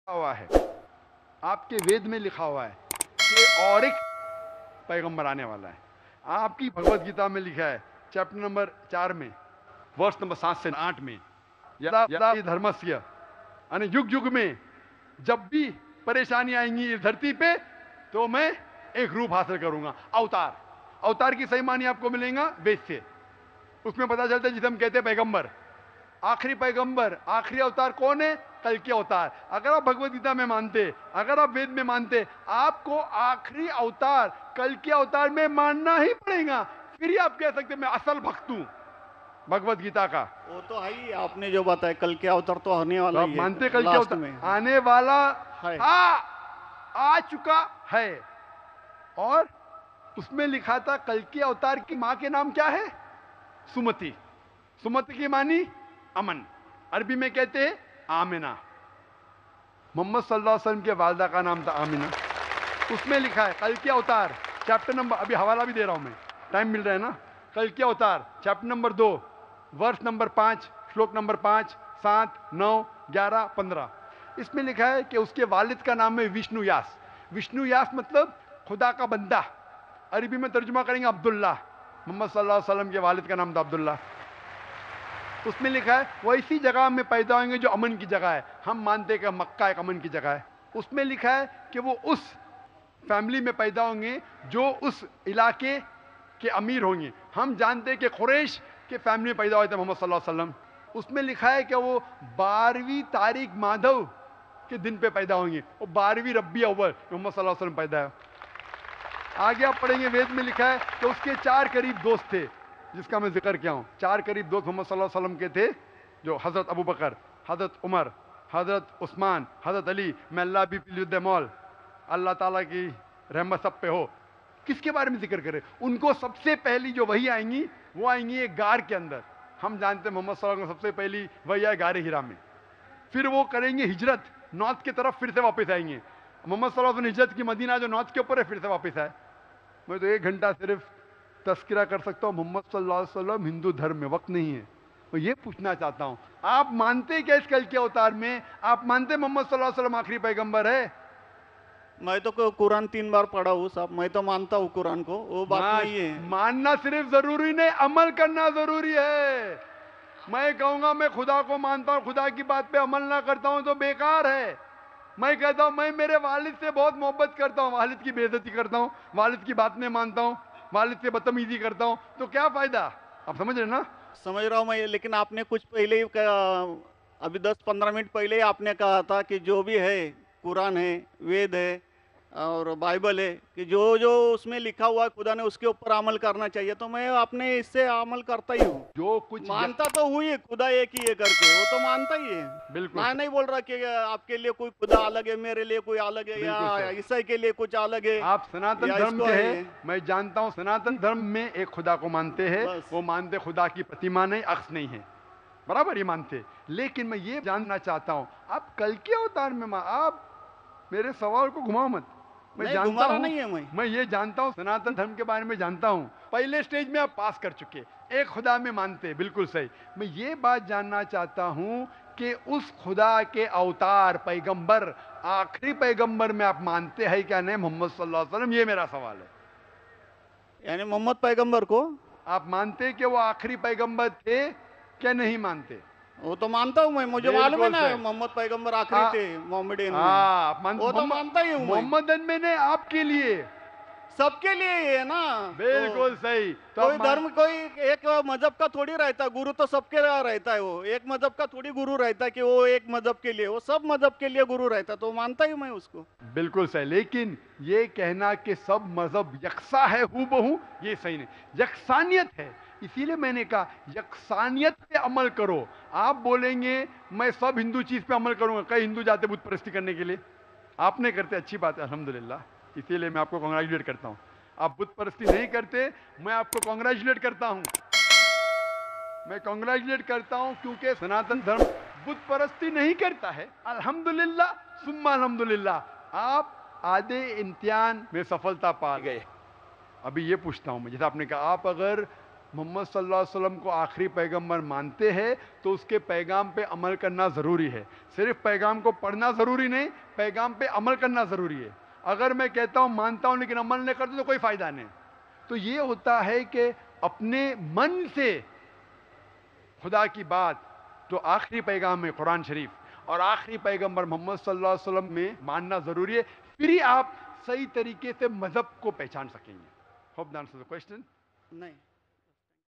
हुआ है, आपके वेद में लिखा हुआ है कि और एक पैगंबर आने वाला है। आपकी भगवत गीता में लिखा है चैप्टर नंबर 4 में वर्ष नंबर 7 से 8 में, यदा यदा धर्मस्य, यानी युग युग में जब भी परेशानी आएंगी इस धरती पे तो मैं एक रूप हासिल करूंगा, अवतार। अवतार की सही मानी आपको मिलेगा वेद से। उसमें पता चलता है जिसे हम कहते हैं पैगंबर, आखिरी पैगंबर, आखिरी अवतार कौन है? कल के अवतार। अगर आप भगवत गीता में मानते, अगर आप वेद में मानते, आपको आखिरी अवतार कल के अवतार में मानना ही पड़ेगा, फिर ही आप कह सकते मैं असल भक्त हूं भगवत गीता का। वो तो है ही, आपने जो बताया कल के अवतार तो आने वाला तो आप ही है, मानते कल के लास्ट अवतार में आने वाला है। आ चुका है। और उसमें लिखा था कल के अवतार की मां के नाम क्या है? सुमति। सुमति की मानी अमन, अरबी में कहते हैं आमिना। मोहम्मद सल्लल्लाहु अलैहि वसल्लम के वालदा का नाम था आमिना। उसमें लिखा है कल के अवतार, चैप्टर नंबर, अभी हवाला भी दे रहा हूं मैं, टाइम मिल रहा है ना। कल के अवतार चैप्टर नंबर 2 वर्ष नंबर 5 श्लोक नंबर 5, 7, 9, 11, 15। इसमें लिखा है कि उसके वालिद का नाम है विष्णु यास। विष्णु यास मतलब खुदा का बंदा, अरबी में तर्जुमा करेंगे अब्दुल्ला। मोहम्मद सल्लल्लाहु अलैहि वसल्लम के वालिद का नाम था अब्दुल्ला। उसमें लिखा है वो इसी जगह में पैदा होंगे जो अमन की जगह है। हम मानते हैं कि मक्का एक अमन की जगह है। उसमें लिखा है कि वो उस फैमिली में पैदा होंगे जो उस इलाके के अमीर होंगे। हम जानते हैं कि कुरैश के फैमिली में पैदा हुए थे मोहम्मद सल्लल्लाहु अलैहि वसल्लम। उसमें लिखा है कि वो 12वीं तारीख माधव के दिन पे पैदा होंगे, वो 12वीं रब्बी अव्वल मोहम्मद सल्लल्लाहु अलैहि वसल्लम पैदा है। आगे आप पढ़ेंगे वेद में लिखा है कि उसके 4 करीब दोस्त थे, जिसका मैं जिक्र किया हूं। 4 करीब दोस्त मोहम्मद सल्लल्लाहु अलैहि वसल्लम के थे, जो हजरत अबू बकर, हजरत उमर, हजरत उस्मान, हजरत अली। मैं अल्लाह भी मौल, अल्लाह ताला की रहमत सब पे हो। किसके बारे में जिक्र करें? उनको सबसे पहली जो वही आएंगी वो आएंगी एक गार के अंदर। हम जानते हैं मोहम्मद सल्लल्लाहु अलैहि वसल्लम सबसे पहली वही आए गारे हिरा में। फिर वो करेंगे हिजरत, नॉर्थ की तरफ फिर से वापस आएंगे। मोहम्मद सल्लल्लाहु अलैहि वसल्लम हिजरत की मदीना जो नॉर्थ के ऊपर है फिर से वापस आए। मैं तो 1 घंटा सिर्फ तस्करा कर सकता हूँ। मोहम्मद सल्लल्लाहु अलैहि वसल्लम हिंदू धर्म में वक्त नहीं है। मैं ये पूछना चाहता हूँ, आप मानते क्या इस कल के अवतार में? आप मानते मोहम्मद सल्लल्लाहु अलैहि वसल्लम आखिरी पैगंबर है? मैं तो कुरान 3 बार पढ़ा हूँ साहब, मैं तो मानता हूँ कुरान को, वो बात नहीं है। मानना सिर्फ जरूरी नहीं, अमल करना जरूरी है। मैं कहूंगा मैं खुदा को मानता हूँ, खुदा की बात पे अमल ना करता हूँ तो बेकार है। मैं कहता हूँ मैं मेरे वालिद से बहुत मोहब्बत करता हूँ, वालिद की बेइज्जती करता हूँ, वालिद की बात नहीं मानता हूँ, वालिद से बदतमीजी करता हूँ, तो क्या फायदा? आप समझ रहे ना? समझ रहा हूँ मैं, लेकिन आपने कुछ पहले ही अभी 10-15 मिनट पहले ही आपने कहा था कि जो भी है कुरान है, वेद है और बाइबल है, कि जो जो उसमें लिखा हुआ है खुदा ने उसके ऊपर अमल करना चाहिए। तो मैं अपने इससे अमल करता ही हूँ। जो कुछ मानता तो हुई खुदा एक ही है करके, वो तो मानता ही है। बिल्कुल मैं नहीं बोल रहा कि आपके लिए कोई खुदा अलग है, मेरे लिए कोई अलग है, या ईसाई के लिए कुछ अलग है। आप सनातन धर्म के हैं, मैं जानता हूँ सनातन धर्म में एक खुदा को मानते हैं। वो मानते खुदा की प्रतिमा नहीं, अक्स नहीं है, बराबर ये मानते। लेकिन मैं ये जानना चाहता हूँ आप कल के अवतार में आप मेरे सवाल को घुमाओ मत। मैं जानता हूँ, नहीं है मैं ये जानता हूँ सनातन धर्म के बारे में जानता हूँ। पहले स्टेज में आप पास कर चुके, एक खुदा में मानते, बिल्कुल सही। मैं ये बात जानना चाहता हूँ कि उस खुदा के अवतार पैगंबर, आखिरी पैगंबर में आप मानते हैं क्या नहीं मोहम्मद सल्लल्लाहु अलैहि वसल्लम? ये मेरा सवाल है। यानी मोहम्मद पैगंबर को आप मानते कि वो आखिरी पैगंबर थे क्या नहीं मानते? वो तो मानता हूँ मैं, मुझे मालूम है ना मोहम्मद पैगंबर आखिरी थे मोहम्मदन में। वो तो मानता ही हूँ। मोहम्मदन में ने आपके लिए, सबके लिए है ना। बिल्कुल सही। तो कोई धर्म, कोई एक मजहब का थोड़ी रहता है गुरु, तो सबके रहता है। वो एक मजहब का थोड़ी गुरु रहता है कि वो एक मजहब के लिए, वो सब मजहब के लिए गुरु रहता है। तो मानता ही मैं उसको। बिल्कुल सही। लेकिन ये कहना कि सब मजहब यकसा है हूबहू, ये सही नहीं। यकसानियत है, इसीलिए मैंने कहा यकसानियत पे अमल करो। आप बोलेंगे मैं सब हिंदू चीज पे अमल करूंगा, कई हिंदू जाते बुत परस्ती करने के लिए, आप नहीं करते, अच्छी बात है अल्हम्दुलिल्लाह, इसीलिए मैं आपको कांग्रेचुलेट करता हूं। आप बुत परस्ती नहीं करते, मैं आपको कांग्रेचुलेट करता हूं। मैं कांग्रेचुलेट करता हूं क्योंकि सनातन धर्म बुत परस्ती नहीं करता है। अल्हम्दुलिल्लाह सुम्मा अल्हम्दुलिल्लाह, आप आधे इम्तिहान में सफलता पा गए। अभी ये पूछता हूं मैं, जैसे आपने कहा आप अगर मोहम्मद सल्लल्लाहु अलैहि वसल्लम को आखिरी पैगंबर मानते हैं तो उसके पैगाम पे अमल करना ज़रूरी है। सिर्फ पैगाम को पढ़ना ज़रूरी नहीं, पैगाम पे अमल करना ज़रूरी है। अगर मैं कहता हूँ मानता हूँ लेकिन अमल नहीं करता तो कोई फ़ायदा नहीं। तो ये होता है कि अपने मन से खुदा की बात जो आखिरी पैगाम है कुरान शरीफ और आखिरी पैगंबर मोहम्मद सल्लल्लाहु अलैहि वसल्लम में मानना ज़रूरी है, फिर ही आप सही तरीके से मज़हब को पहचान सकेंगे। Hope that answers the question. नहीं